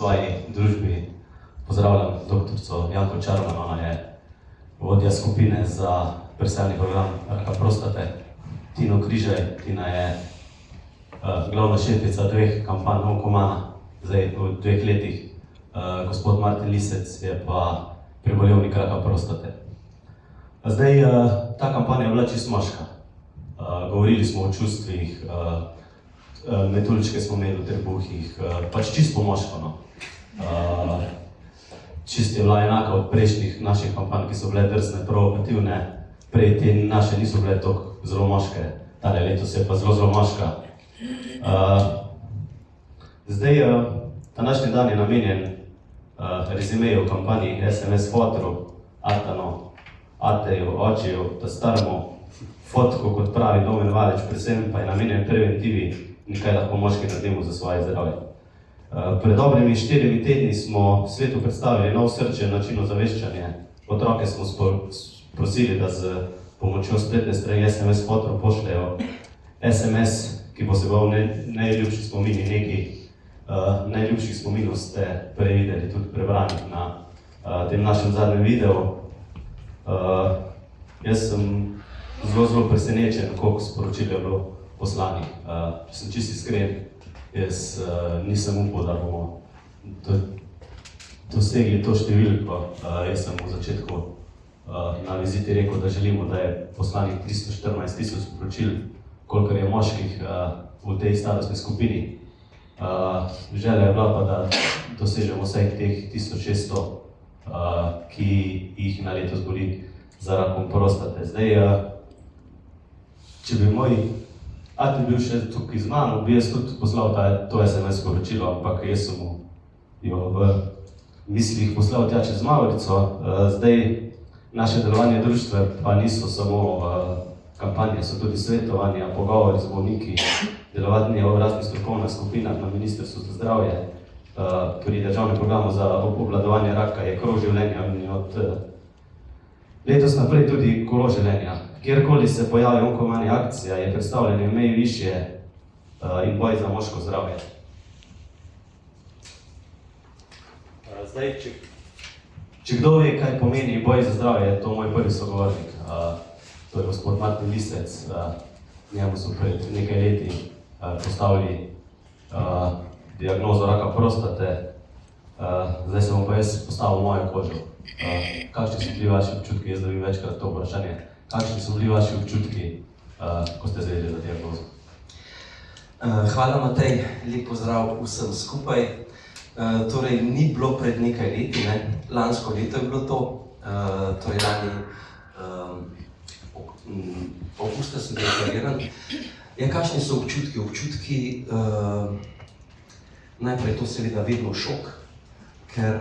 svoji družbi pozdravljam doktorico Janko Čarman, ona je vodja skupine za preseljni program raka prostate. Tino Križaj, Tina je glavna šefica dveh kampanj Onkomana, zdaj v 2 letih. Gospod Martin Lisec je pa prebolevnik raka prostate. Zdaj, ta kampanja je bila čisto moška. Govorili smo o čustvih, metulčke smo imeli v trebuhih, pač čisto moško, no. Čisto je bila enaka od prejšnjih naših kampanj, ki so bile drzne, provokativne. Prej te naše niso bile toliko zelo moške, tale letos je pa zelo moška. Zdaj, današnji dan je namenjen rezimeju v kampanji SMS Fotru, Atano, Ateju, Očiju, ta staremu fotku, kot pravi Domen Valič, predvsem pa je namenjen preventivi in kaj lahko moški naredimo za svoje zdravje. Pred dobrimi 4 tedni smo svetu predstavili nov srčen način ozaveščanja. Otroke smo prosili, da z pomočjo spletne strani SMS Fotru pošljajo SMS, ki bo seboval najljubši spomini nekaj. Najljubših spominov ste prevideli, tudi prebrani na tem našem zadnjem videu. Jaz sem zelo presenečen, koliko sporočil je bilo poslanih. Če sem čisto iskren, jaz nisem upal, da bomo dosegli to številko. Jaz sem v začetku na viziti rekel, da želimo, da je poslanih 314 000 sporočil, kolikor je moških v tej starostni skupini. Želja je bila pa, da dosežemo vsaj teh 1600, ki jih na leto zboli za rakom prostate. Zdaj, če bi moj ati bil še tukaj z mano, bi jaz tudi poslal to SMS sporočilo, ampak jaz sem mu jo v mislih poslal tja čez Mavrico. Zdaj, naše delovanje društva pa niso samo kampanje, so tudi svetovanja, pogovori z bolniki, delovanje v raznih strokovnih skupinah na Ministrstvu za zdravje. Pri državnem programu za obvladovanje raka je krog življenja in od letos naprej tudi kolo življenja. Kjerkoli se pojavi Onkomani akcija, je predstavljanje mej višje in boj za moško zdravje. Zdaj, če kdo ve, kaj pomeni boj za zdravje, je to moj prvi sogovornik. To je gospod Martin Lisec. Njemu so pred nekaj leti postavili diagnozo raka prostate. Zdaj se bom pa jaz postavil mojo kožo. Kakšni so bili vaši občutki? Jaz dobim večkrat to vprašanje. Kakšni so bili vaši občutki, ko ste zvedeli za diagnozo? Hvala, Matej. Lep pozdrav vsem skupaj. Torej, ni bilo pred nekaj leti, lansko leto je bilo to. Torej, lani avgusta sem deklariran. Kakšni so občutki? Občutki, najprej to seveda vedno šok, ker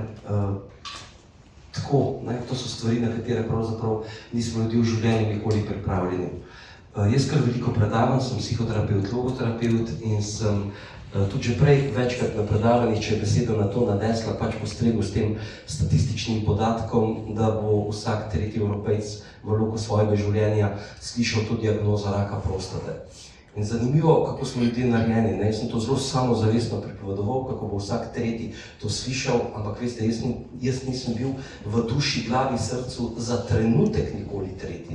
tako, to so stvari, na katere pravzaprav nismo ljudi v življenju nikoli pripravljeni. Jaz kar veliko predavam, sem psihoterapevt, logoterapevt in sem tudi že prej večkrat na predavanjih, če je beseda na to nanesla, pač postregel s tem statističnim podatkom, da bo vsak 3. Evropejc v loku svojega življenja slišal to diagnozo raka prostate. In zanimivo, kako smo ljudje narejeni. Jaz sem to zelo samozavestno pripovedoval, kako bo vsak 3. to slišal, ampak veste, jaz nisem bil v duši, glavi, srcu za trenutek nikoli 3.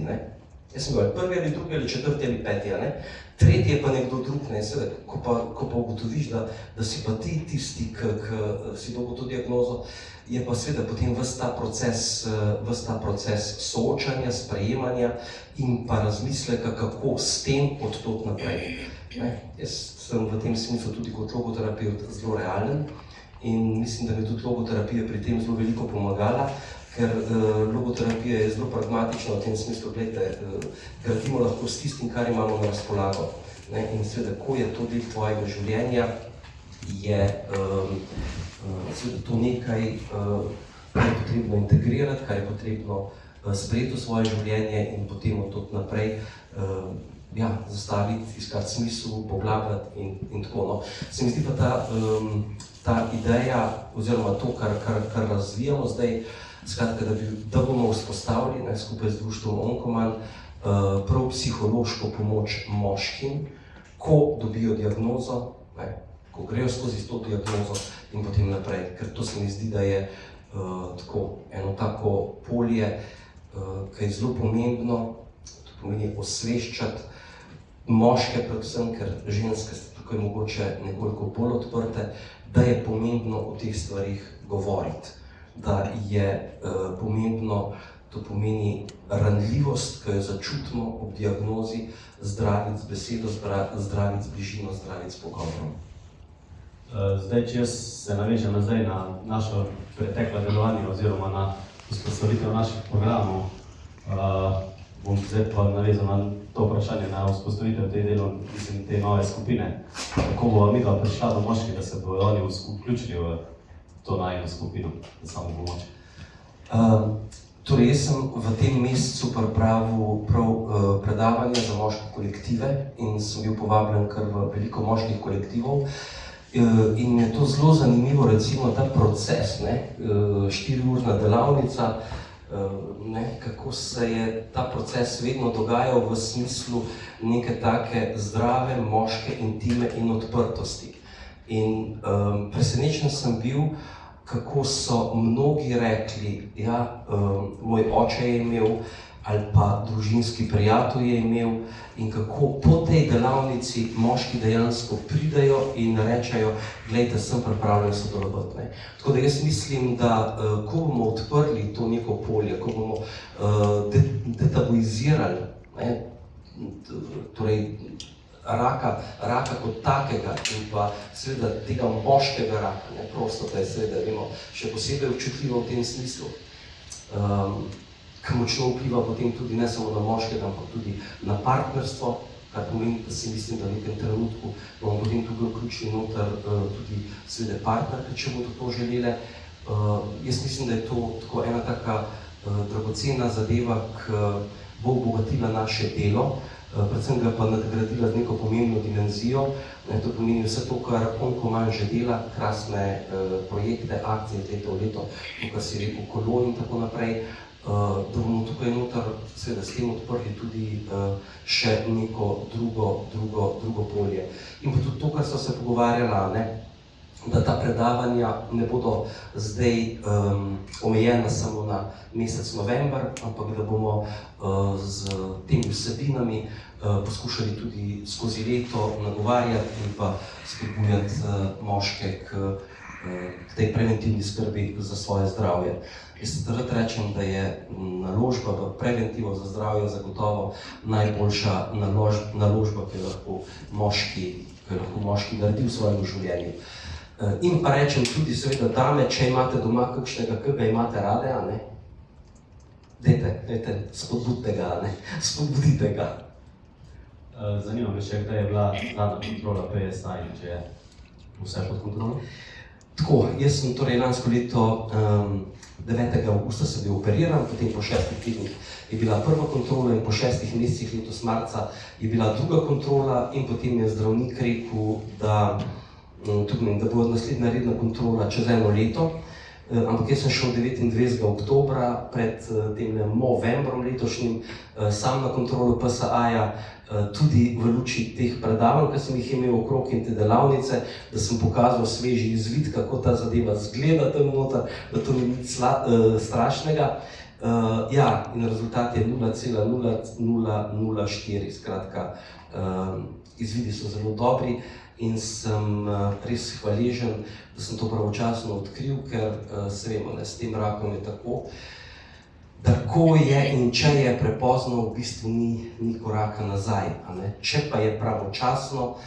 Jaz sem bil 1. ali 2. ali 4. ali 5. 3. je pa nekdo drug. Ko pa ugotoviš, da si pa ti tisti, ki si dobil to diagnozo, je pa seveda potem ves ta proces soočanja, sprejemanja in pa razmisleka, kako s tem od tod naprej. Jaz sem v tem smislu tudi kot logoterapevt zelo realen in mislim, da mi tudi logoterapija pri tem zelo veliko pomagala, ker logoterapija je zelo pragmatična v tem smislu, gledajte, gradimo lahko s tistim, kar imamo na razpolago. In seveda, ko je to del tvojega življenja, je seveda to nekaj, kar je potrebno integrirati, kar je potrebno sprejeti v svoje življenje in potem od tod naprej zastaviti, iskati smisel, poglabljati in tako. Se mi zdi pa ta ideja, oziroma to, kar razvijamo zdaj, skratka, da bomo vzpostavili skupaj z društvom Onkoman prav psihološko pomoč moškim, ko dobijo diagnozo, ko grejo skozi to diagnozo, in potem naprej. Ker to se mi zdi, da je tako eno tako polje, ki je zelo pomembno, to pomeni osveščati moške predvsem, ker ženske ste tukaj mogoče nekoliko bolj odprte, da je pomembno o teh stvarih govoriti, da je pomembno, to pomeni ranljivost, ki jo začutimo ob diagnozi, zdraviti z besedo, zdraviti z bližino, zdraviti s pogovorom. Zdaj, če jaz se navežem nazaj na našo preteklo delovanje oziroma na vzpostavitev naših programov, bom zdaj pa navezal na to vprašanje, na vzpostavitev te nove skupine. Kako bo midva prišla do moških, da se bodo oni vključili v to najino skupino za samopomoč? Torej, jaz sem v tem mesecu pripravil prav predavanje za moške kolektive in sem bil povabljen kar v veliko moških kolektivov. In mi je to zelo zanimivo, recimo ta proces, 4-urna delavnica, kako se je ta proces vedno dogajal v smislu neke take zdrave moške intime in odprtosti. In presenečen sem bil, kako so mnogi rekli, ja, moj oče je imel, ali pa družinski prijatelj je imel, in kako po tej delavnici moški dejansko pridejo in rečejo, glejte, sem pripravljen sodelovati. Tako da jaz mislim, da ko bomo odprli to neko polje, ko bomo detabuizirali, torej raka kot takega in pa seveda tega moškega raka, prostata je seveda, vemo, še posebej občutljiva v tem smislu, ki močno vpliva potem tudi ne samo na moškega, ampak tudi na partnerstvo, kar pomeni, da si mislim, da v nekem trenutku bomo potem tukaj vključili noter tudi seveda partnerke, če bodo to želele. Jaz mislim, da je to tako ena taka dragocena zadeva, ki bo obogatila naše delo, predvsem ga pa nadgradila z neko pomembno dimenzijo. To pomeni vse to, kar Onkoman že dela, krasne projekte, akcije iz leta v leto, to, kar si rekel, kolo in tako naprej, da bomo tukaj noter seveda s tem odprli tudi še neko drugo polje. In pa tudi to, kar so se pogovarjala, da ta predavanja ne bodo zdaj omejena samo na mesec november, ampak da bomo z temi vsebinami poskušali tudi skozi leto nagovarjati in pa spodbujati moške k tej preventivni skrbi za svoje zdravje. Jaz se rad rečem, da je naložba v preventivo za zdravje zagotovo najboljša naložba, ki jo lahko moški naredi v svojem življenju. In pa rečem tudi seveda dame, če imate doma kakšnega, ki ga imate rade, dajte, spodbudite ga. Zanima me še, kdaj je bila zadnja kontrola PSA in če je vse pod kontrolo? Tako, jaz sem torej lansko leto 9. avgusta sem bil operiran, potem po 6 tednih je bila prva kontrola in po 6 mesecih letos marca je bila druga kontrola in potem je zdravnik rekel, da bo naslednja redna kontrola čez 1 leto. Ampak jaz sem šel 29. oktobra pred tem novembrom letošnjim sam na kontrolo PSA-ja, tudi v luči teh predavanj, ki sem jih imel okrog in te delavnice, da sem pokazal sveži izvid, kako ta zadeva zgleda tam noter, da to ni nič strašnega. Ja, in rezultat je 0,0004, skratka, izvidi so zelo dobri in sem res hvaležen, da sem to pravočasno odkril, ker se vemo, s tem rakom je tako, da ko je in če je prepozno, v bistvu ni koraka nazaj. Če pa je pravočasno,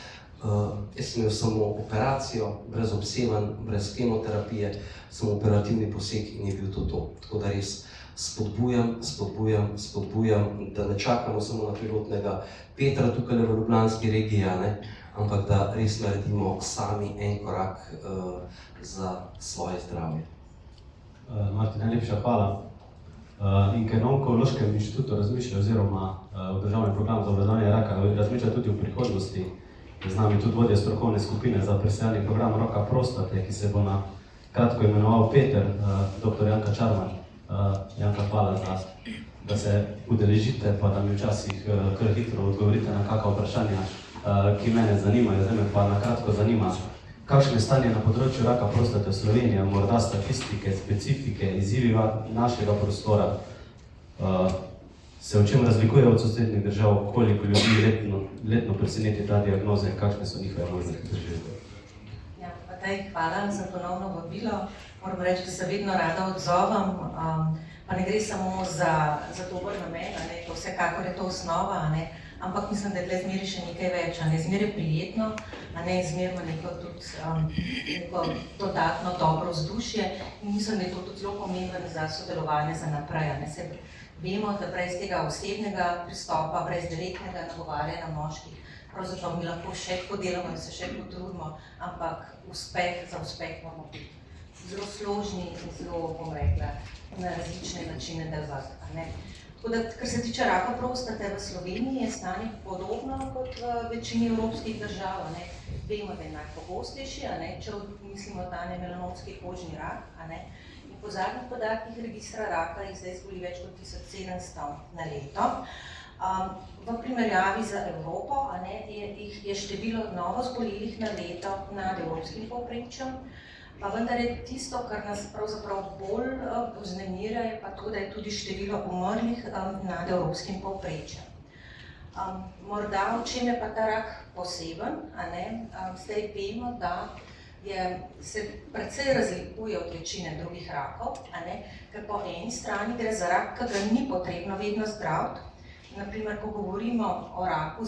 jaz sem imel samo operacijo, brez obsevanj, brez kemoterapije, samo operativni poseg in je bil to. Tako da res spodbujam, da ne čakamo samo na pilotnega Petra tukaj v ljubljanski regiji, ampak da res naredimo sami en korak za svoje zdravje. Martin, najlepša hvala. In ker na Onkološkem inštitutu razmišlja oziroma v državnem programu za obvladovanje raka razmišlja tudi v prihodnosti, je z nami tudi vodja strokovne skupine za presejalni program raka prostate, ki se bo na kratko imenoval Peter, dr. Janka Čarman. Janka, hvala, da se udeležite, pa da mi včasih kar hitro odgovorite na kakšna vprašanja, ki mene zanimajo. Zdaj me pa na kratko zanima, Kakšno je stanje na področju raka prostate v Sloveniji, morda statistike, specifike, izzivi našega prostora, se v čem razlikuje od sosednjih držav, koliko ljudi letno preseneti ta diagnoza in kakšne so njihove možnosti preživeti? Ja, pa hvala za ponovno vabilo. Moram reči, da se vedno rada odzovem, pa ne gre samo za dober namen, to vsekakor je to osnova, ampak mislim, da je tle zmeri še nekaj več, zmeri je prijetno, zmeri ima neko dodatno dobro vzdušje in mislim, da je to tudi zelo pomembno za sodelovanje za naprej. Vemo, da brez tega osebnega pristopa, brez direktnega nagovarjanja moških, pravzaprav mi lahko še podelamo in se še potrudimo, ampak za uspeh moramo biti zelo složni in zelo, bom rekla, na različne načine delovati. Tako da, kar se tiče raka prostate v Sloveniji, je stanje podobno kot v večini evropskih držav. Vemo, da je najpogostejši, če mislimo ta melanomski kožni rak. Po zadnjih podatkih registra raka jih zdaj zboli več kot 1700 na leto. V primerjavi z Evropo je število novo zbolelih na leto nad evropskim povprečjem, vendar je tisto, kar nas pravzaprav bolj vznemirja, je pa to, da je tudi število umrlih nad evropskim povprečjem. Morda v čem je pa ta rak poseben, zdaj vemo, da se precej razlikuje od večine drugih rakov, ker po eni strani gre za rak, ki ga ni potrebno vedno zdraviti. Naprimer, ko govorimo o raku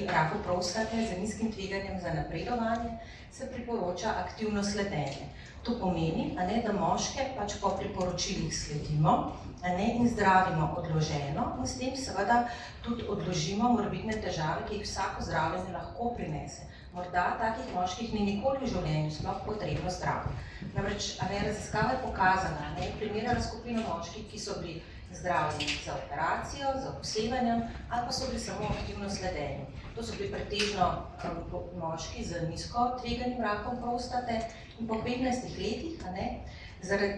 raku prostate z nizkim tveganjem za napredovanje, se priporoča aktivno sledenje. To pomeni, da moške pač po priporočilih sledimo in zdravimo odloženo in s tem seveda tudi odložimo morebitne težave, ki jih vsako zdravljenje lahko prinese. Morda takih moških ni nikoli v življenju sploh potrebno zdraviti. Namreč, raziskava je pokazala, primerjala skupino moških, ki so bili zdravljeni za operacijo, za posevanjem ali pa so bili samo aktivno sledenje. To so bili pretežno moški z nizko tveganim rakom prostate in po 15 letih,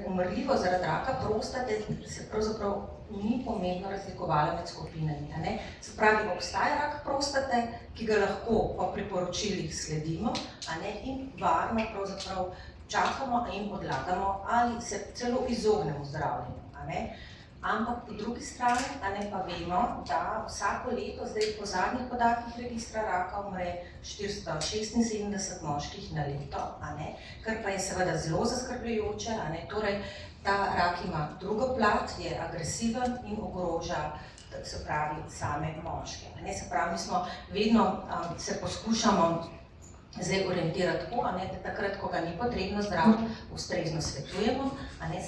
umrljivost zaradi raka prostate se pravzaprav ni pomembno razlikovala med skupinami. Se pravi, obstaja rak prostate, ki ga lahko po priporočilih sledimo in varno pravzaprav čakamo in odlagamo ali se celo izognemo zdravljenju. Ampak po drugi strani pa vemo, da vsako leto, zdaj po zadnjih podatkih registra raka umre 476 moških na leto, kar pa je seveda zelo zaskrbljujoče, torej ta rak ima drugo plat, je agresiven in ogroža, se pravi, same moške. Se pravi, mi smo vedno se poskušamo zdaj orientirati tako, da takrat, ko ga ni potrebno zdraviti, ustrezno svetujemo,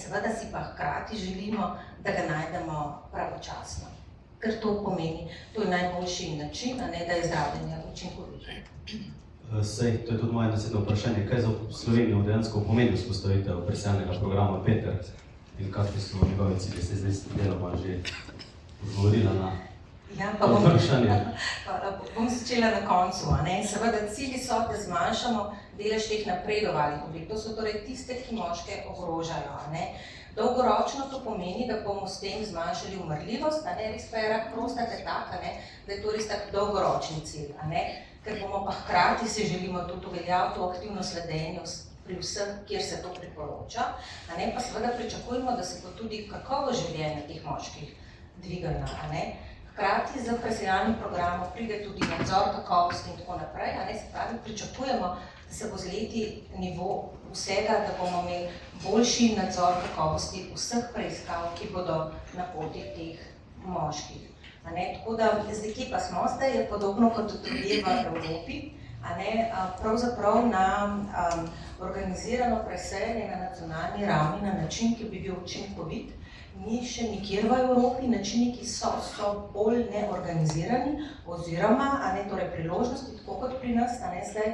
seveda si pa hkrati želimo, da ga najdemo pravočasno. Ker to pomeni, to je najboljši način, da je zdravljenje učinkovito. Sej, to je tudi moje naslednje vprašanje. Kaj za Slovenijo dejansko pomeni vzpostavitev presejalnega programa Peter in kakšni so njegovi cilji? Ste zdaj deloma že odgovorila na vprašanje. Bom začela na koncu. Seveda cilji so, da zmanjšamo delež teh napredovalih oblik. To so torej tiste, ki moške ogrožajo. Dolgoročno to pomeni, da bomo s tem zmanjšali umrljivost, res pa je rak prostate tak, da je to res tak dolgoročni cilj. Ker bomo pa hkrati se želimo tudi uveljaviti v aktivno sledenje pri vseh, kjer se to priporoča, pa seveda pričakujemo, da se bo tudi kakovost življenja teh moških dvigala. Hkrati z presejalnim programom pride tudi nadzor kakovosti in tako naprej, se pravi, pričakujemo, da se bo z leti nivo vsega, da bomo imeli boljši nadzor kakovosti vseh preiskav, ki bodo na poti teh moških. Tako da, zdaj kje pa smo zdaj, je podobno kot drugje v Evropi, pravzaprav na organizirano presejanje na nacionalni ravni na način, ki bi bil učinkovit, ni še nikjer v Evropi, načini, ki so bolj neorganizirani oziroma, torej priložnosti, tako kot pri nas, zdaj,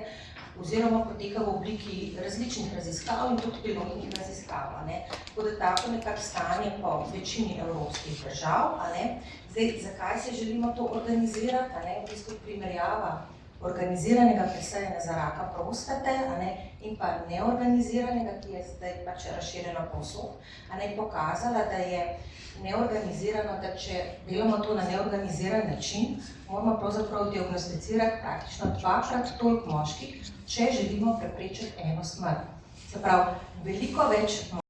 oziroma poteka v obliki različnih raziskav in tudi pilotnih raziskav. Tako da tako nekako stanje po večini evropskih držav. Zdaj, zakaj se želimo to organizirati? V bistvu primerjava organiziranega presajanja za raka prostate, in pa neorganiziranega, ki je zdaj pač razširjeno povsod, pokazala, da je neorganizirano, da če delamo to na neorganiziran način, moramo pravzaprav diagnosticirati praktično 2-krat toliko moških, če želimo preprečiti eno smrt. Se pravi, veliko več